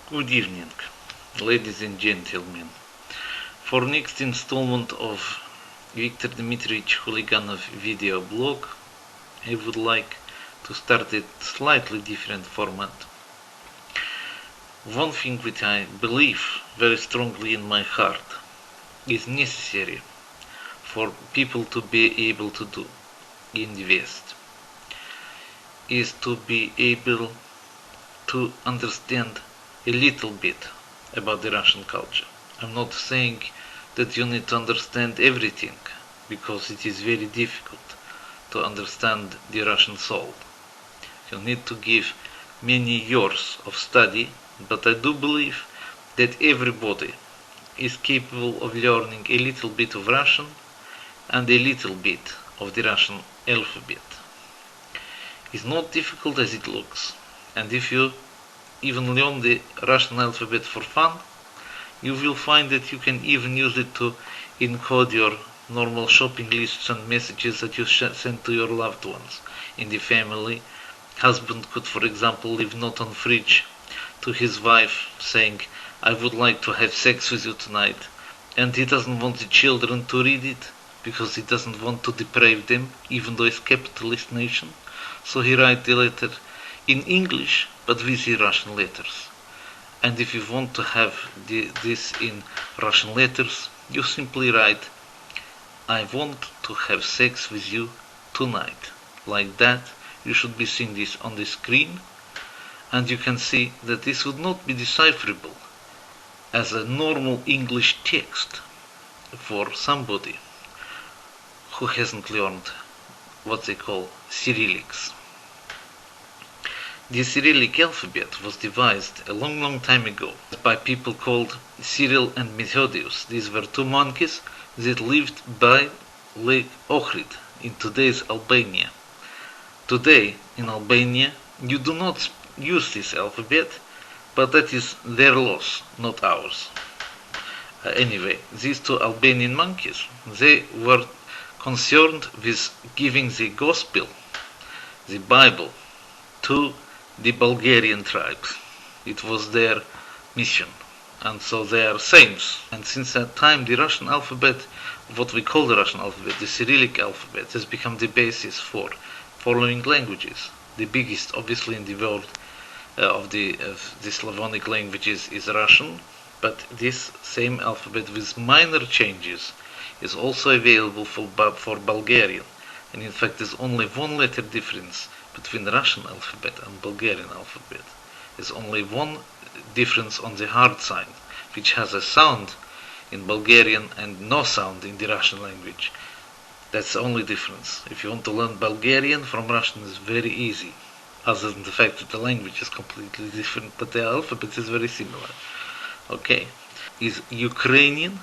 Good evening, ladies and gentlemen. For next installment of Viktor Dmitrievitch Huliganov video blog, I would like to start a slightly different format. One thing which I believe very strongly in my heart is necessary for people to be able to do in the West is to be able to understand a little bit about the Russian culture. I'm not saying that you need to understand everything, because it is very difficult to understand the Russian soul. You need to give many years of study, but I do believe that everybody is capable of learning a little bit of Russian and a little bit of the Russian alphabet. It's not difficult as it looks, and if you even learn the Russian alphabet for fun, you will find that you can even use it to encode your normal shopping lists and messages that you send to your loved ones in the family. Husband could, for example, leave note on fridge to his wife saying, "I would like to have sex with you tonight," and he doesn't want the children to read it because he doesn't want to deprave them, even though it's a capitalist nation. So he writes the letter in English, but with the Russian letters. And if you want to have this in Russian letters, you simply write, "I want to have sex with you tonight." Like that, you should be seeing this on the screen, and you can see that this would not be decipherable as a normal English text for somebody who hasn't learned what they call Cyrillics. The Cyrillic alphabet was devised a long time ago by people called Cyril and Methodius. These were two monkeys that lived by Lake Ohrid in today's Albania. Today in Albania you do not use this alphabet, but that is their loss, not ours. Anyway, these two Albanian monkeys, they were concerned with giving the gospel, the Bible, to the Bulgarian tribes. It was their mission, and so they are saints. And since that time, the Russian alphabet, what we call the Russian alphabet, the Cyrillic alphabet, has become the basis for following languages. The biggest, obviously, in the world of the Slavonic languages is Russian, but this same alphabet with minor changes is also available for Bulgarian. And in fact, there's only one letter difference between the Russian alphabet and Bulgarian alphabet. There's only one difference on the hard sign, which has a sound in Bulgarian and no sound in the Russian language. That's the only difference. If you want to learn Bulgarian from Russian, it's very easy, other than the fact that the language is completely different, but the alphabet is very similar. Okay, is Ukrainian,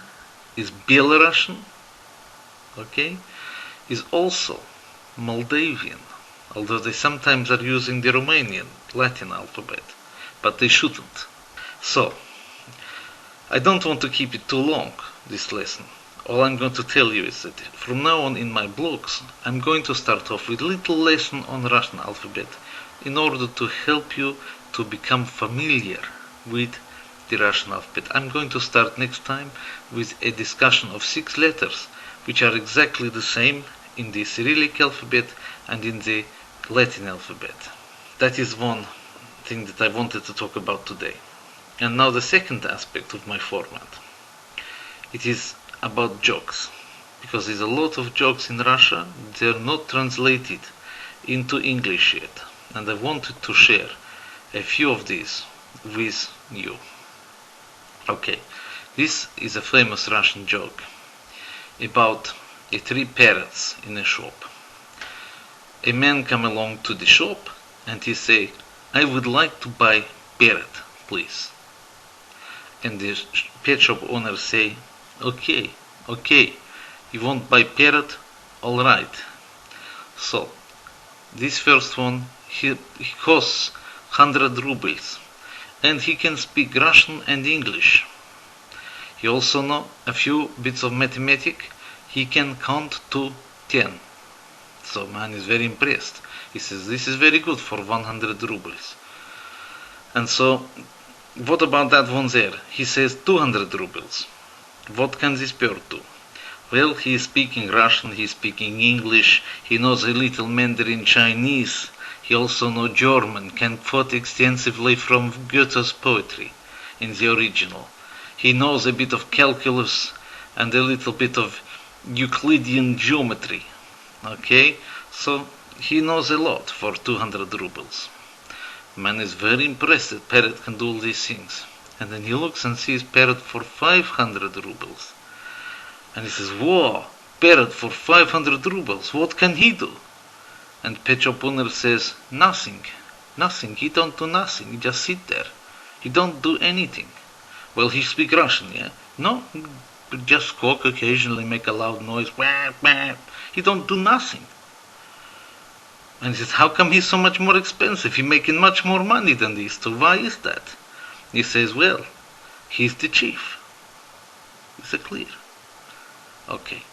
is Belarusian, okay, is also Moldavian, although they sometimes are using the Romanian Latin alphabet, but they shouldn't. So, I don't want to keep it too long, this lesson. All I'm going to tell you is that from now on in my blogs, I'm going to start off with a little lesson on Russian alphabet in order to help you to become familiar with the Russian alphabet. I'm going to start next time with a discussion of 6 letters, which are exactly the same in the Cyrillic alphabet and in the Latin alphabet. That is one thing that I wanted to talk about today. And now the second aspect of my format. It is about jokes, because there's a lot of jokes in Russia. They're not translated into English yet, and I wanted to share a few of these with you. Okay, this is a famous Russian joke about 3 parrots in a shop. A man come along to the shop and he say, "I would like to buy parrot, please." And the pet shop owner say, okay, you won't buy parrot? Alright. So, this first one, he costs 100 rubles, and he can speak Russian and English. He also know a few bits of mathematics. He can count to 10. So man is very impressed. He says, "This is very good for 100 rubles." And so What about that one there? He says 200 rubles. What can this bird do? Well, he is speaking Russian, he is speaking English, he knows a little Mandarin Chinese, he also knows German, can quote extensively from Goethe's poetry in the original. He knows a bit of calculus and a little bit of Euclidean geometry. Okay, so he knows a lot for 200 rubles. Man is very impressed that parrot can do all these things. And then he looks and sees parrot for 500 rubles. And he says, whoa, parrot for 500 rubles, what can he do? And pet shop owner says, nothing, he don't do nothing, he just sit there. He don't do anything. Well, he speak Russian, yeah? No, just squawk occasionally, make a loud noise, wah, wah. He don't do nothing. And he says, how come he's so much more expensive? He's making much more money than these two. Why is that? He says, well, he's the chief. Is it clear? Okay.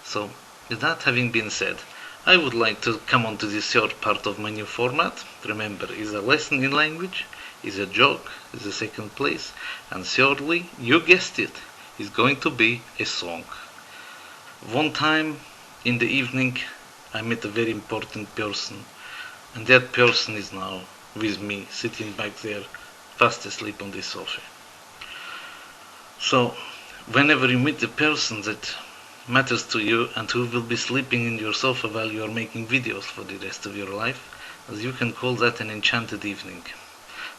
So, with that having been said, I would like to come on to the third part of my new format. Remember, is a lesson in language, is a joke, is a second place, and thirdly, you guessed it, is going to be a song. One time in the evening, I met a very important person, and that person is now with me, sitting back there, fast asleep on the sofa. So, whenever you meet a person that matters to you and who will be sleeping in your sofa while you are making videos for the rest of your life, as you can call that an enchanted evening.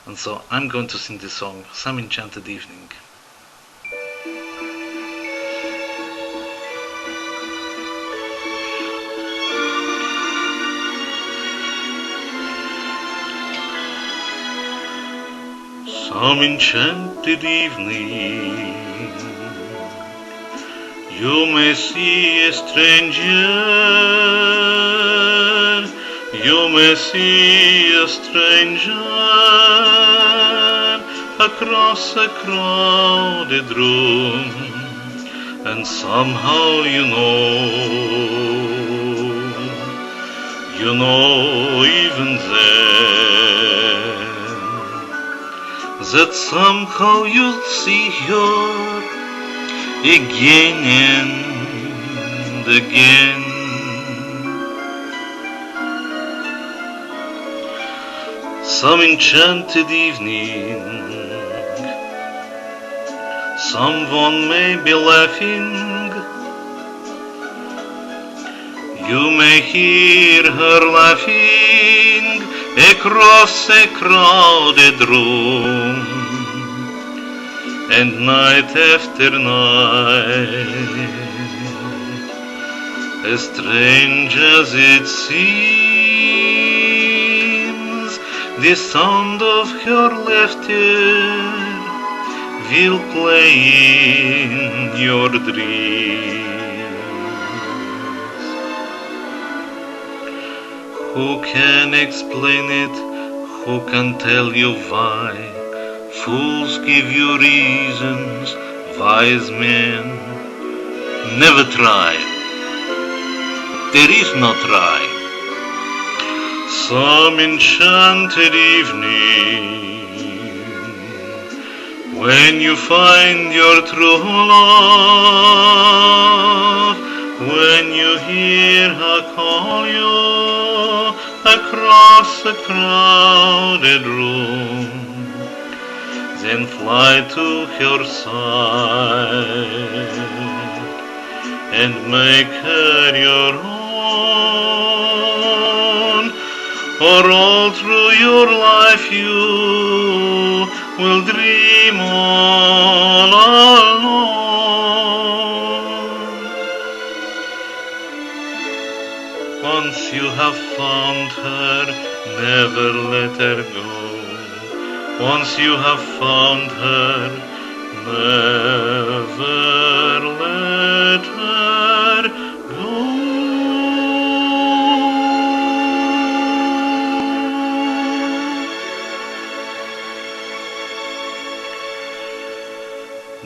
And so I'm going to sing the song, Some Enchanted Evening. Some enchanted evening, you may see a stranger, you may see a stranger across a crowded room, and somehow you know even then, that somehow you'll see her again and again. Some enchanted evening, someone may be laughing, you may hear her laughing across a crowded room, and night after night, as strange as it seems, the sound of her laughter will play in your dreams. Who can explain it? Who can tell you why? Fools give you reasons, wise men never try. There is no try. Some enchanted evening, when you find your true love, when you hear her call you across a crowded room, then fly to her side and make her your own, or all through your life you will dream all alone. Once you have found her, never let her go. Once you have found her, never let her go.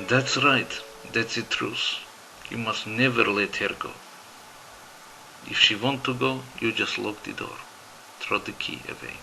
That's right, that's the truth. You must never let her go. If she wants to go, you just lock the door, throw the key away.